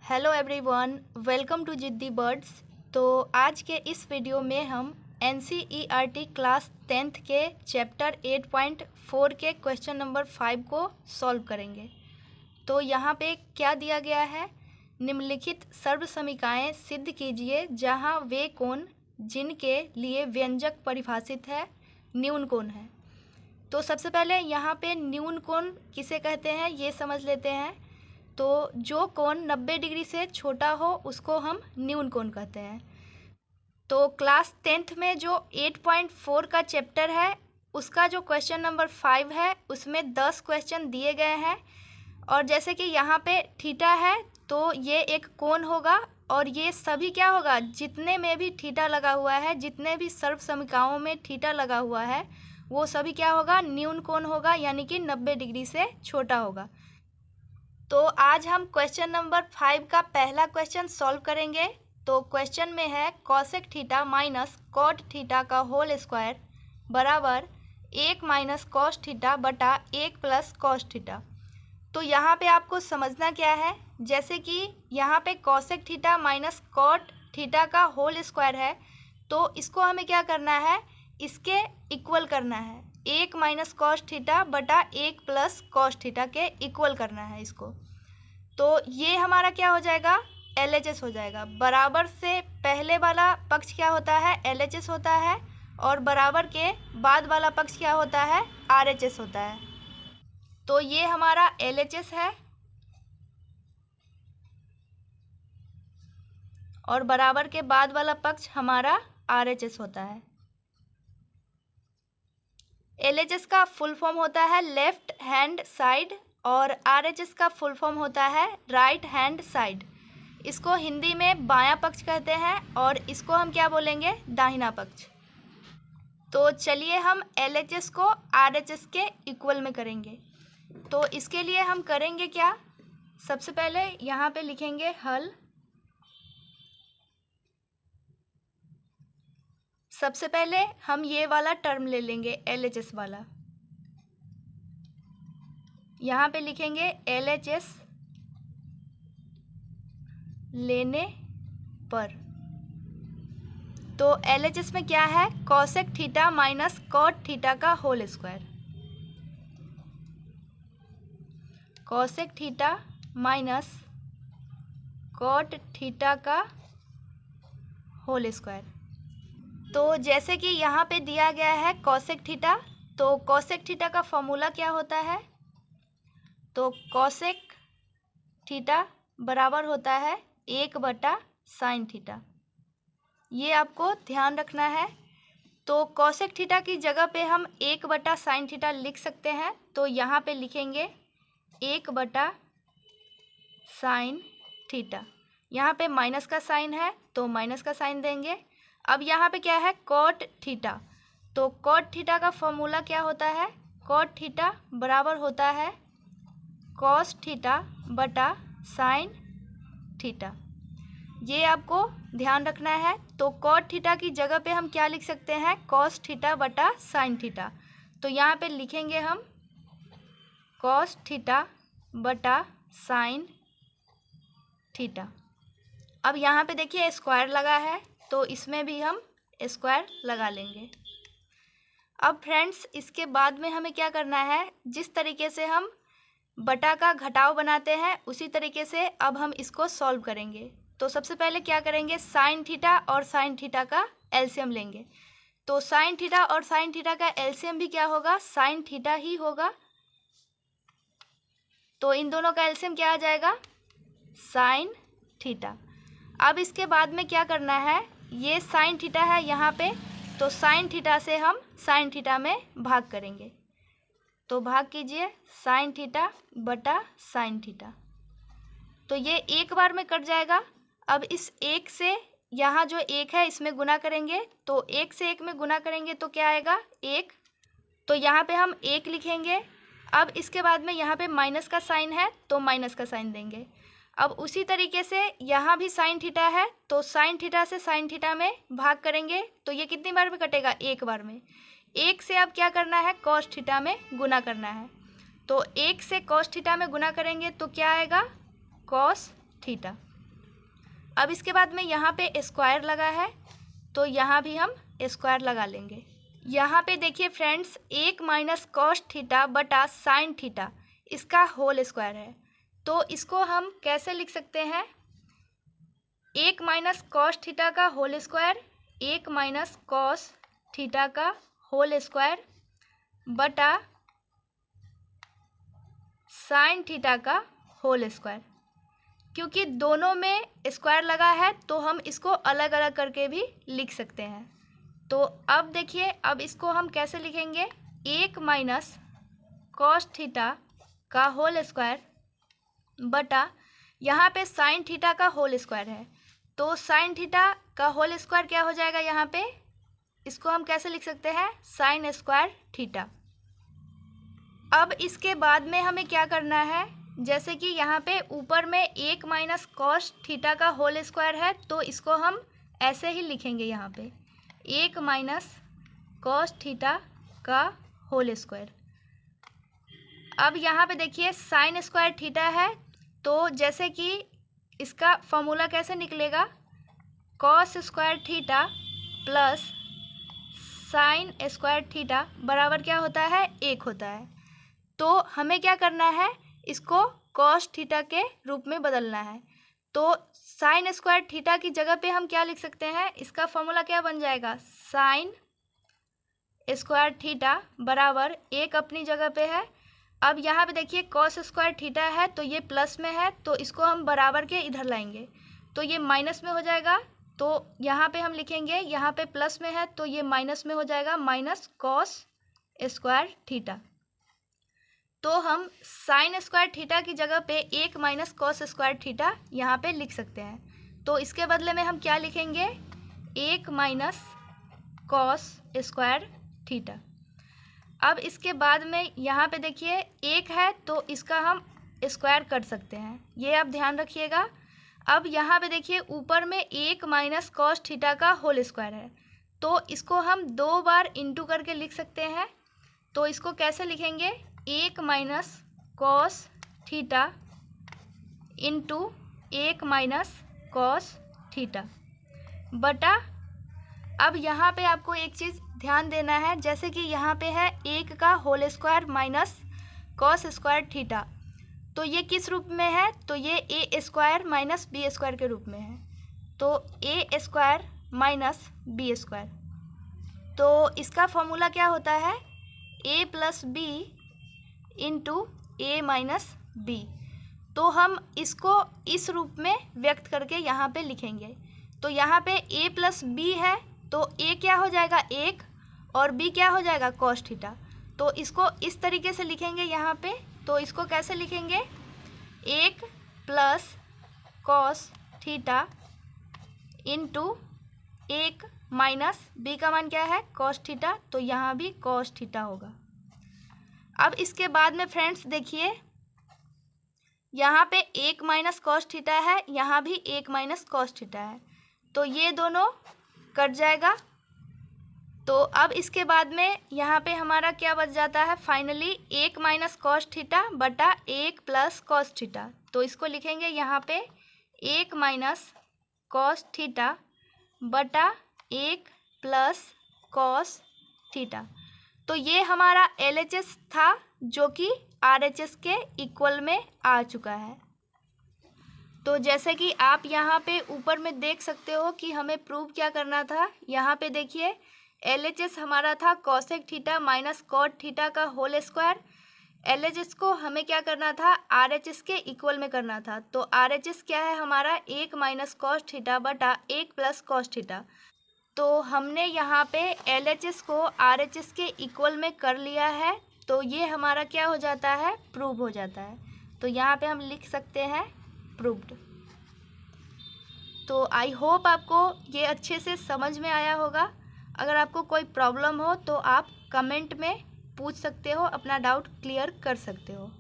Hello everyone, welcome to जिद्दी birds. तो आज के इस वीडियो में हम NCERT क्लास 10th के चैप्टर 8.4 के क्वेश्चन नंबर 5 को सॉल्व करेंगे। तो यहाँ पे क्या दिया गया है, निम्नलिखित सर्वसमीकाएँ सिद्ध कीजिए जहाँ वे कोण जिनके लिए व्यंजक परिभाषित है न्यून कोण है। तो सबसे पहले यहाँ पे न्यून कोण किसे कहते हैं ये समझ लेते हैं। तो जो कोण 90 डिग्री से छोटा हो उसको हम न्यून कोण कहते हैं। तो क्लास 10th में जो 8.4 का चैप्टर है उसका जो क्वेश्चन नंबर 5 है उसमें 10 क्वेश्चन दिए गए हैं। और जैसे कि यहाँ पे थीटा है तो ये एक कोण होगा और ये सभी क्या होगा, जितने में भी थीटा लगा हुआ है, जितने भी सर्वसमीकाओं में थीटा लगा हुआ है वो सभी क्या होगा, न्यून कोण होगा, यानी कि 90 डिग्री से छोटा होगा। तो आज हम क्वेश्चन नंबर 5 का पहला क्वेश्चन सॉल्व करेंगे। तो क्वेश्चन में है cosec theta minus cot theta का होल स्क्वायर बराबर 1 माइनस कॉस थीटा बटा 1 प्लस कॉस थीटा। तो यहाँ पे आपको समझना क्या है, जैसे कि यहाँ पे cosec theta minus cot theta का होल स्क्वायर है तो इसको हमें क्या करना है, इसके इक्वल करना है। 1 माइनस कॉस थीटा बटा 1 प्लस कॉस थीटा के इक्वल करना है इसको। तो ये हमारा क्या हो जाएगा, LHS हो जाएगा। बराबर से पहले वाला पक्ष क्या होता है, LHS होता है, और बराबर के बाद वाला पक्ष क्या होता है, RHS होता है। तो ये हमारा LHS है और बराबर के बाद वाला पक्ष हमारा RHS होता है। LHS का फुल फॉर्म होता है लेफ्ट हैंड साइड और RHS का फुल फॉर्म होता है राइट हैंड साइड। इसको हिंदी में बायां पक्ष कहते हैं और इसको हम क्या बोलेंगे, दाहिना पक्ष। तो चलिए हम LHS को RHS के इक्वल में करेंगे। तो इसके लिए हम करेंगे क्या, सबसे पहले यहाँ पे लिखेंगे हल। सबसे पहले हम ये वाला टर्म ले लेंगे LHS वाला, यहाँ पे लिखेंगे LHS लेने पर। तो LHS में क्या है, cosec theta minus cot theta का whole square. Cosec theta minus cot theta का होल स्क्वायर। तो जैसे कि यहाँ पे दिया गया है कॉसेक थीटा, तो कॉसेक थीटा का फॉर्मूला क्या होता है, तो कॉसेक थीटा बराबर होता है 1/sin थीटा। ये आपको ध्यान रखना है। तो कॉसेक थीटा की जगह पे हम 1/sin थीटा लिख सकते हैं। तो यहाँ पे लिखेंगे 1/sin थीटा। यहाँ पे माइनस का साइन है तो माइनस का साइन देंगे। अब यहाँ पे क्या है, कॉट थीटा। तो कॉट थीटा का फॉर्मूला क्या होता है, कॉट थीटा बराबर होता है कॉस थीटा बटा साइन थीटा। ये आपको ध्यान रखना है। तो कॉट थीटा की जगह पे हम क्या लिख सकते हैं, कॉस थीटा बटा साइन थीटा। तो यहाँ पे लिखेंगे हम कॉस थीटा बटा साइन थीटा। अब यहाँ पे देखिए स्क्वायर लगा है तो इसमें भी हम स्क्वायर लगा लेंगे। अब फ्रेंड्स इसके बाद में हमें क्या करना है, जिस तरीके से हम बटा का घटाव बनाते हैं उसी तरीके से अब हम इसको सॉल्व करेंगे। तो सबसे पहले क्या करेंगे, साइन थीटा और साइन थीटा का एलसीएम लेंगे। तो साइन थीटा और साइन थीटा का एलसीएम भी क्या होगा, साइन थीटा ही होगा। तो इन दोनों का एलसीएम क्या आ जाएगा, साइन थीटा। अब इसके बाद में क्या करना है, ये साइन थीटा है यहाँ पे, तो साइन थीटा से हम साइन थीटा में भाग करेंगे। तो भाग कीजिए साइन थीटा बटा साइन थीटा। तो ये एक बार में कट जाएगा। अब इस एक से यहाँ जो एक है इसमें गुना करेंगे, तो एक से एक में गुना करेंगे तो क्या आएगा, एक। तो यहाँ पे हम एक लिखेंगे। अब इसके बाद में यहाँ पे माइनस का साइन है तो माइनस का साइन देंगे। अब उसी तरीके से यहाँ भी साइन थीटा है तो साइन थीटा से साइन थीटा में भाग करेंगे तो ये कितनी बार में कटेगा, एक बार में। एक से अब क्या करना है, कॉस थीटा में गुना करना है। तो एक से कॉस थीटा में गुना करेंगे तो क्या आएगा, कॉस थीटा। अब इसके बाद में यहाँ पे स्क्वायर लगा है तो यहाँ भी हम स्क्वायर लगा लेंगे। यहाँ पे देखिए फ्रेंड्स 1 माइनस कॉस थीटा बटा साइन थीटा इसका होल स्क्वायर है। तो इसको हम कैसे लिख सकते हैं? 1 माइनस कॉस थीटा का whole square 1 minus cos theta का होल स्क्वायर बटा साइन थीटा का होल स्क्वायर। क्योंकि दोनों में स्क्वायर लगा है तो हम इसको अलग अलग करके भी लिख सकते हैं। तो अब देखिए, अब इसको हम कैसे लिखेंगे? 1 माइनस कॉस थीटा का होल स्क्वायर बटा यहाँ पे साइन थीटा का होल स्क्वायर है तो साइन थीटा का होल स्क्वायर क्या हो जाएगा? यहाँ पे इसको हम कैसे लिख सकते हैं? Sine square theta. अब इसके बाद में हमें क्या करना है? जैसे कि यहाँ पे ऊपर में 1 माइनस कॉस थीटा का होल स्क्वायर है तो इसको हम ऐसे ही लिखेंगे। यहाँ पे 1 माइनस कॉस थीटा का होल स्क्वायर। अब यहाँ पे देखिए साइन स्क्वायर थीटा है तो जैसे कि इसका फॉर्मूला कैसे निकलेगा? Cos square theta plus sine square theta बराबर क्या होता है? 1 होता है। तो हमें क्या करना है? इसको कॉस थीटा के रूप में बदलना है। तो साइन स्क्वायर थीटा की जगह पे हम क्या लिख सकते हैं? इसका फॉर्मूला क्या बन जाएगा? साइन स्क्वायर थीटा बराबर 1 अपनी जगह पे है। अब यहाँ पे देखिए कॉस स्क्वायर थीटा है तो ये प्लस में है तो इसको हम बराबर के इधर लाएंगे तो ये माइनस में हो जाएगा। तो यहाँ पे हम लिखेंगे, यहाँ पे प्लस में है तो ये माइनस में हो जाएगा, माइनस कॉस स्क्वायर थीटा। तो हम साइन स्क्वायर थीटा की जगह पे 1 माइनस कॉस स्क्वायर थीटा यहाँ पे लिख सकते हैं। तो इसके बदले में हम क्या लिखेंगे? 1 माइनस कॉस स्क्वायर थीटा। अब इसके बाद में यहाँ पे देखिए 1 है तो इसका हम स्क्वायर कर सकते हैं, ये आप ध्यान रखिएगा। अब यहाँ पे देखिए ऊपर में 1 माइनस कॉस थीटा का होल स्क्वायर है तो इसको हम 2 बार इंटू करके लिख सकते हैं। तो इसको कैसे लिखेंगे? 1 minus cos theta into 1 minus cos theta बटा, अब यहाँ पे आपको एक चीज़ ध्यान देना है, जैसे कि यहाँ पे है 1 का whole square minus cos square theta, तो ये किस रूप में है? तो ये A square minus B square के रूप में है। तो A square minus B square, तो इसका फॉर्मूला क्या होता है? A plus B into A minus B. तो हम इसको इस रूप में व्यक्त करके यहाँ पे लिखेंगे। तो यहाँ पे ए प्लस बी है तो ए क्या हो जाएगा? 1 और बी क्या हो जाएगा? Cos theta. तो इसको इस तरीके से लिखेंगे यहाँ पे। तो इसको कैसे लिखेंगे? 1 plus cos theta into 1 minus B का मान क्या है? कॉस थीटा, तो यहाँ भी कॉस थीटा होगा। अब इसके बाद में फ्रेंड्स देखिए यहाँ पे 1 माइनस कॉस थीटा है, यहाँ भी 1 माइनस कॉस थीटा है तो ये दोनों कट जाएगा। तो अब इसके बाद में यहाँ पे हमारा क्या बच जाता है? फाइनली 1 माइनस कॉस थीटा बटा 1 प्लस कॉस थीटा। तो इसको लिखेंगे यहाँ पे 1 माइनस कॉस थीटा बटा 1 प्लस कॉस थीटा। तो ये हमारा LHS था जो कि RHS के इक्वल में आ चुका है। तो जैसे कि आप यहाँ पे ऊपर में देख सकते हो कि हमें प्रूव क्या करना था। यहाँ पे देखिए LHS हमारा था cosec theta minus cot theta का होल स्क्वायर। LHS को हमें क्या करना था? RHS के इक्वल में करना था। तो RHS क्या है हमारा? 1 माइनस कॉस थीटा बटा 1 प्लस कॉस थीटा। तो हमने यहाँ पे LHS को RHS के इक्वल में कर लिया है तो ये हमारा क्या हो जाता है? प्रूव हो जाता है। तो यहाँ पे हम लिख सकते हैं प्रूव्ड। तो आई होप आपको ये अच्छे से समझ में आया होगा। अगर आपको कोई प्रॉब्लम हो तो आप कमेंट में पूछ सकते हो, अपना डाउट क्लियर कर सकते हो।